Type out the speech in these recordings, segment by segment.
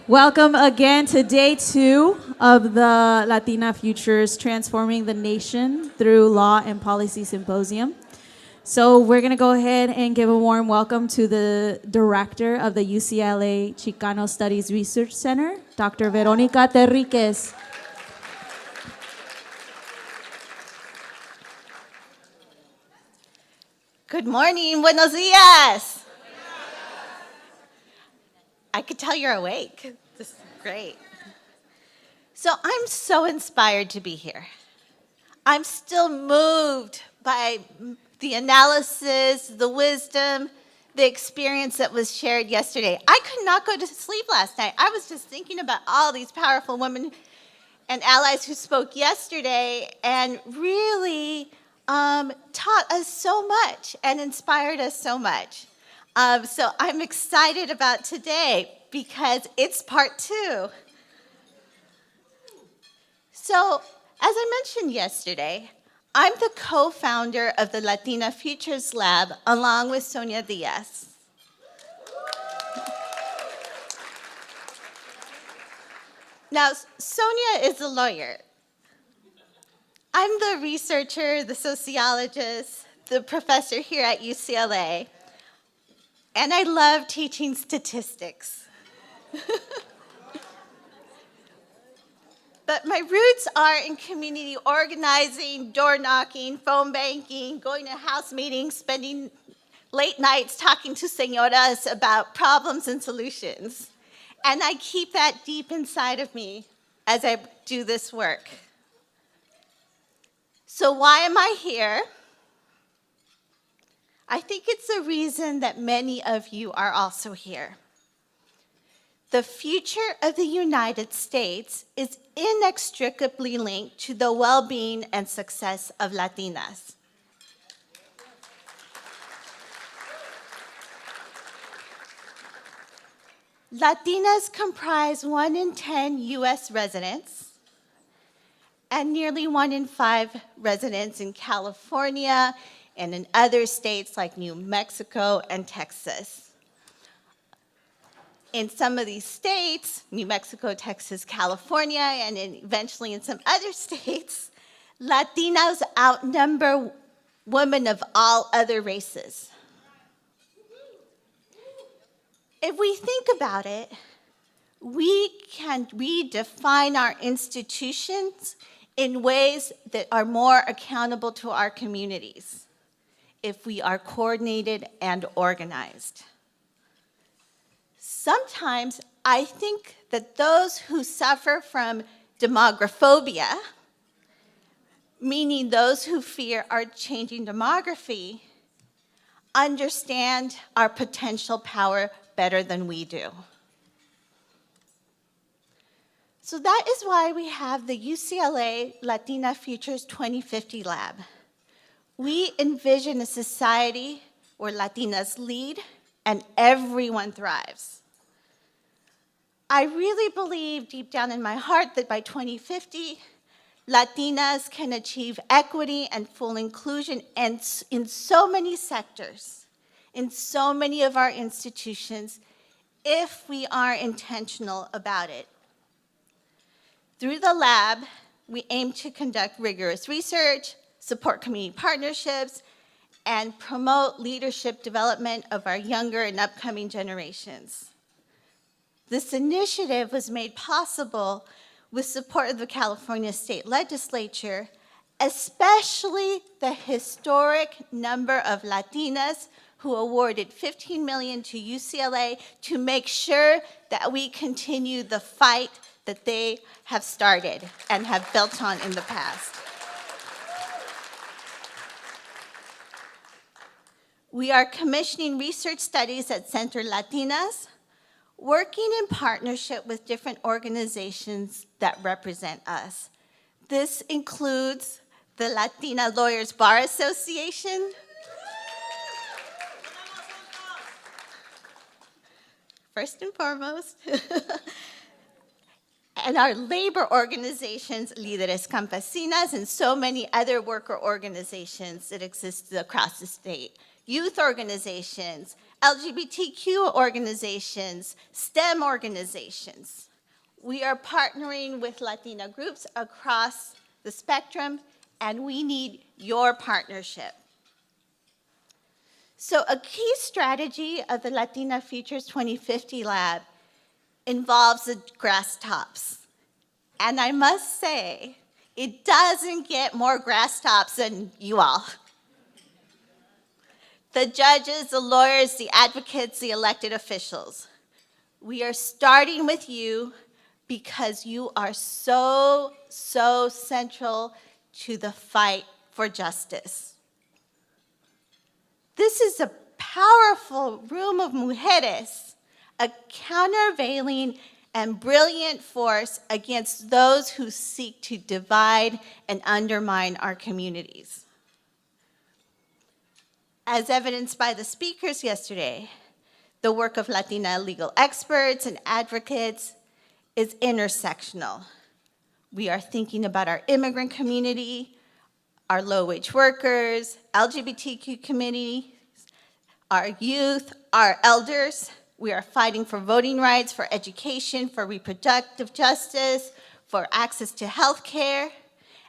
Welcome again to day 2 of the Latina Futures Transforming the Nation Through Law and Policy Symposium. So we're going to go ahead and give a warm welcome to the director of the UCLA Chicano Studies Research Center, Dr. Veronica Terriquez. Good morning, buenos dias. I could tell you're awake. This is great. So I'm so inspired to be here. I'm still moved by the analysis, the wisdom, the experience that was shared yesterday. I could not go to sleep last night. I was just thinking about all these powerful women and allies who spoke yesterday and really taught us so much and inspired us so much. So I'm excited about today because it's part 2. So, as I mentioned yesterday, I'm the co-founder of the Latina Futures Lab along with Sonia Diaz. Now, Sonia is a lawyer. I'm the researcher, the sociologist, the professor here at UCLA, and I love teaching statistics. But my roots are in community organizing, door knocking, phone banking, going to house meetings, spending late nights talking to señoras about problems and solutions. And I keep that deep inside of me as I do this work. So why am I here? I think it's a reason that many of you are also here. The future of the United States is inextricably linked to the well-being and success of Latinas. Latinas comprise 1 in 10 US residents and nearly 1 in 5 residents in California and in other states like New Mexico and Texas. In some of these states, New Mexico, Texas, California, and eventually in some other states, Latinos outnumber women of all other races. If we think about it, we can redefine our institutions in ways that are more accountable to our communities if we are coordinated and organized. Sometimes I think that those who suffer from demographobia, meaning those who fear our changing demography, understand our potential power better than we do. So that is why we have the UCLA Latina Futures 2050 Lab. We envision a society where Latinas lead and everyone thrives. I really believe deep down in my heart that by 2050, Latinas can achieve equity and full inclusion in so many sectors, in so many of our institutions, if we are intentional about it. Through the lab, we aim to conduct rigorous research, support community partnerships, and promote leadership development of our younger and upcoming generations. This initiative was made possible with support of the California State Legislature, especially the historic number of Latinas who awarded $15 million to UCLA to make sure that we continue the fight that they have started and have built on in the past. We are commissioning research studies at Center Latinas, working in partnership with different organizations that represent us. This includes the Latina Lawyers Bar Association, first and foremost, and our labor organizations, Líderes Campesinas, and so many other worker organizations that exist across the state, youth organizations, LGBTQ organizations, STEM organizations. We are partnering with Latina groups across the spectrum, and we need your partnership. So a key strategy of the Latina Futures 2050 Lab involves the grass tops. And I must say, it doesn't get more grass tops than you all. The judges, the lawyers, the advocates, the elected officials. We are starting with you because you are so, so central to the fight for justice. This is a powerful room of mujeres, a countervailing and brilliant force against those who seek to divide and undermine our communities. As evidenced by the speakers yesterday, the work of Latina legal experts and advocates is intersectional. We are thinking about our immigrant community, our low-wage workers, LGBTQ community, our youth, our elders. We are fighting for voting rights, for education, for reproductive justice, for access to health care,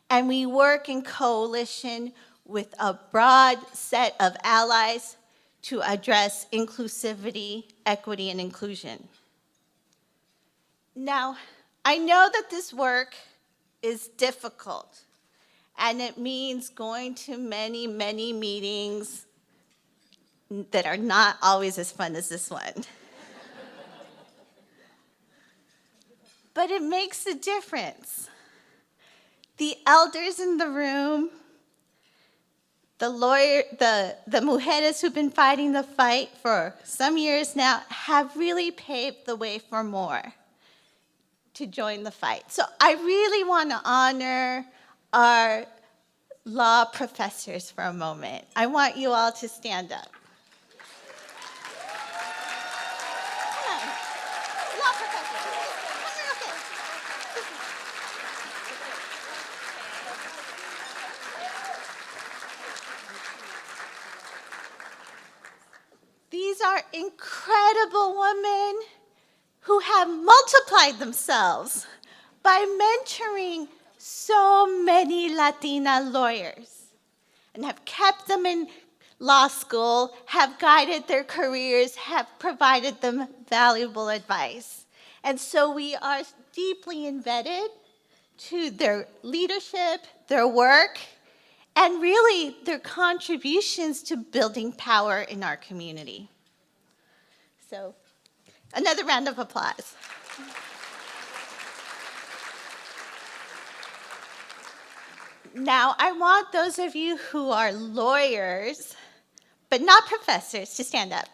and we work in coalition with a broad set of allies to address inclusivity, equity, and inclusion. Now, I know that this work is difficult, and it means going to many, many meetings that are not always as fun as this one. But it makes a difference. The elders in the room, the mujeres who've been fighting the fight for some years now have really paved the way for more to join the fight. So I really want to honor our law professors for a moment. I want you all to stand up. Come on. Law professors. Come here, okay. These are incredible women who have multiplied themselves by mentoring so many Latina lawyers and have kept them in law school, have guided their careers, have provided them valuable advice. And so we are deeply indebted to their leadership, their work, and really their contributions to building power in our community. So, another round of applause. Now, I want those of you who are lawyers, but not professors, to stand up.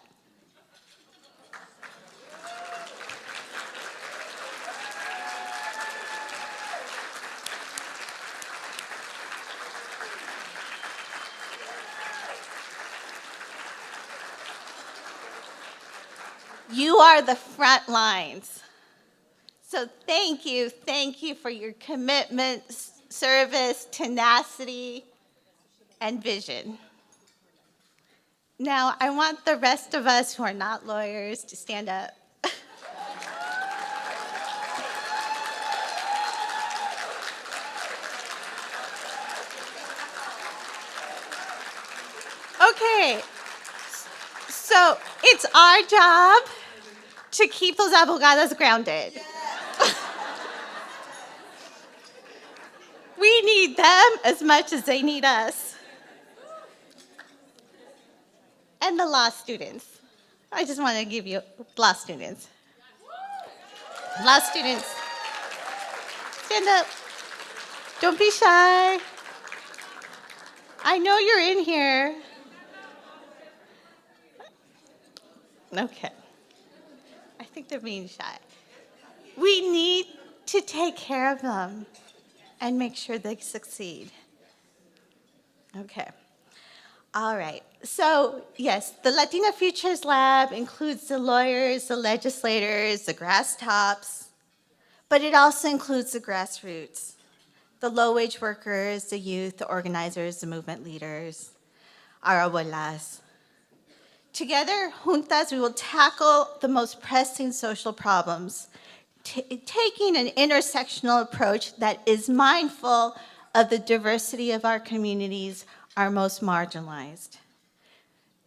You are the front lines. So thank you for your commitment, service, tenacity, and vision. Now, I want the rest of us who are not lawyers to stand up. Okay, so it's our job to keep those abogadas grounded. We need them as much as they need us. And the law students. I just want to give you law students. Law students, stand up. Don't be shy. I know you're in here. Okay. I think they're being shy. We need to take care of them and make sure they succeed. Okay. All right. So, yes, the Latina Futures Lab includes the lawyers, the legislators, the grass tops, but it also includes the grassroots, the low-wage workers, the youth, the organizers, the movement leaders, our abuelas. Together, juntas, we will tackle the most pressing social problems, taking an intersectional approach that is mindful of the diversity of our communities, our most marginalized.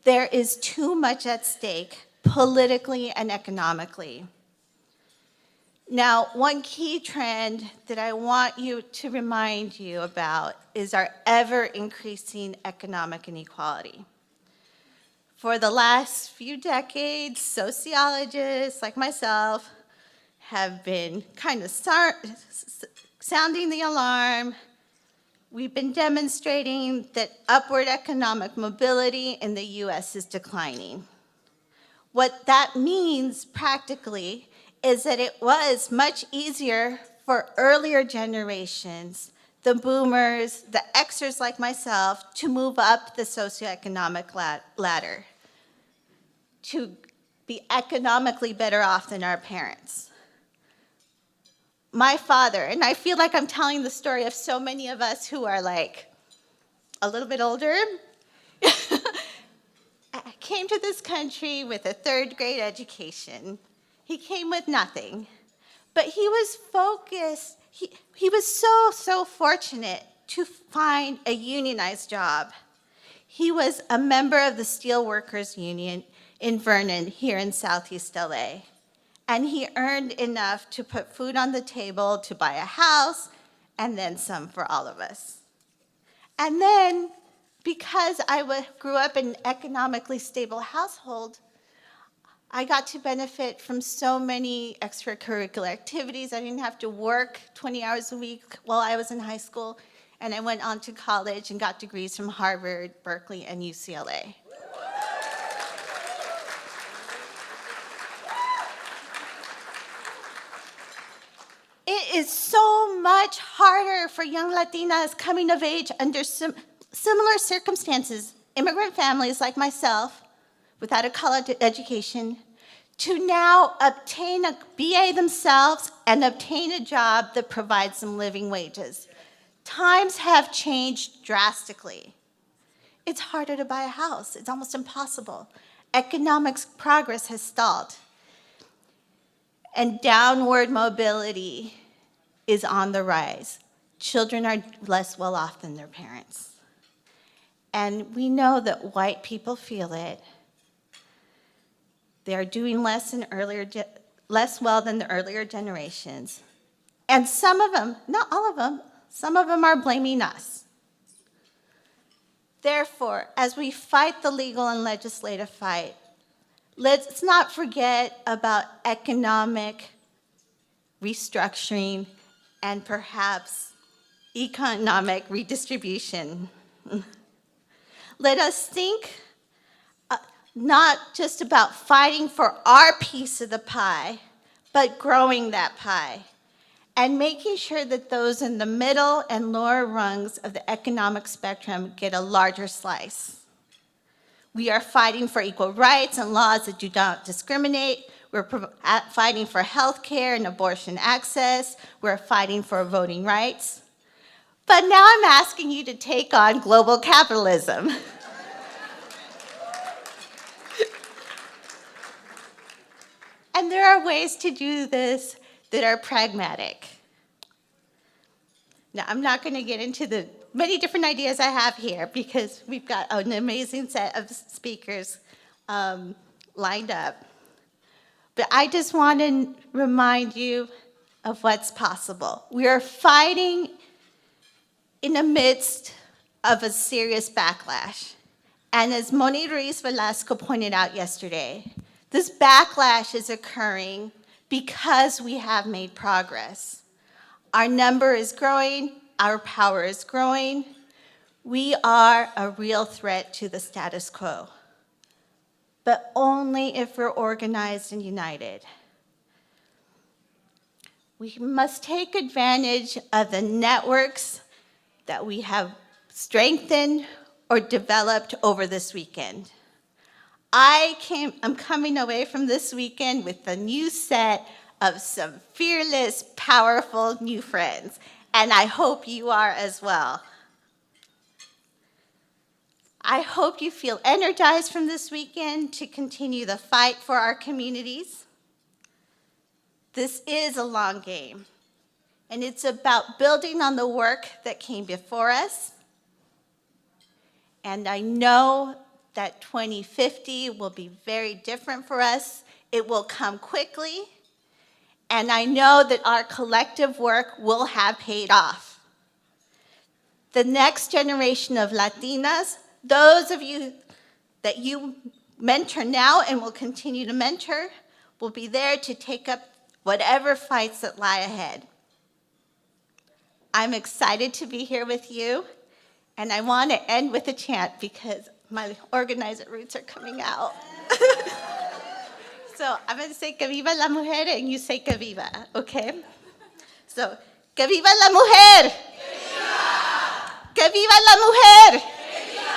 There is too much at stake, politically and economically. Now, one key trend that I want you to remind you about is our ever-increasing economic inequality. For the last few decades, sociologists like myself have been kind of sounding the alarm. We've been demonstrating that upward economic mobility in the US is declining. What that means practically is that it was much easier for earlier generations, the boomers, the Xers like myself, to move up the socioeconomic ladder, to be economically better off than our parents. My father, and I feel like I'm telling the story of so many of us who are like a little bit older, came to this country with a third-grade education. He came with nothing, but he was focused. He was so fortunate to find a unionized job. He was a member of the Steelworkers Union in Vernon, here in Southeast LA. And he earned enough to put food on the table, to buy a house, and then some for all of us. And then, because I grew up in an economically stable household, I got to benefit from so many extracurricular activities. I didn't have to work 20 hours a week while I was in high school, and I went on to college and got degrees from Harvard, Berkeley, and UCLA. It is so much harder for young Latinas coming of age under similar circumstances, immigrant families like myself, without a college education, to now obtain a BA themselves and obtain a job that provides them living wages. Times have changed drastically. It's harder to buy a house. It's almost impossible. Economic progress has stalled. And downward mobility is on the rise. Children are less well off than their parents. And we know that white people feel it. They are doing less well than the earlier generations. And some of them, not all of them, some of them are blaming us. Therefore, as we fight the legal and legislative fight, let's not forget about economic restructuring and perhaps economic redistribution. Let us think not just about fighting for our piece of the pie, but growing that pie and making sure that those in the middle and lower rungs of the economic spectrum get a larger slice. We are fighting for equal rights and laws that do not discriminate. We're fighting for health care and abortion access. We're fighting for voting rights. But now I'm asking you to take on global capitalism. And there are ways to do this that are pragmatic. Now, I'm not going to get into the many different ideas I have here because we've got an amazing set of speakers lined up. But I just want to remind you of what's possible. We are fighting in the midst of a serious backlash. And as Moni Ruiz Velasco pointed out yesterday, this backlash is occurring because we have made progress. Our number is growing, our power is growing. We are a real threat to the status quo, but only if we're organized and united. We must take advantage of the networks that we have strengthened or developed over this weekend. I'm coming away from this weekend with a new set of some fearless, powerful new friends, and I hope you are as well. I hope you feel energized from this weekend to continue the fight for our communities. This is a long game, and it's about building on the work that came before us. And I know that 2050 will be very different for us. It will come quickly, and I know that our collective work will have paid off. The next generation of Latinas, those of you that you mentor now and will continue to mentor, will be there to take up whatever fights that lie ahead. I'm excited to be here with you, and I want to end with a chant because my organizer roots are coming out. So I'm going to say que viva la mujer, and you say que viva, okay? So, que viva la mujer! ¡Que viva la mujer! ¡Que viva!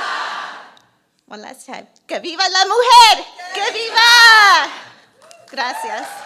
One last time. ¡Que viva la mujer! ¡Que viva! Gracias.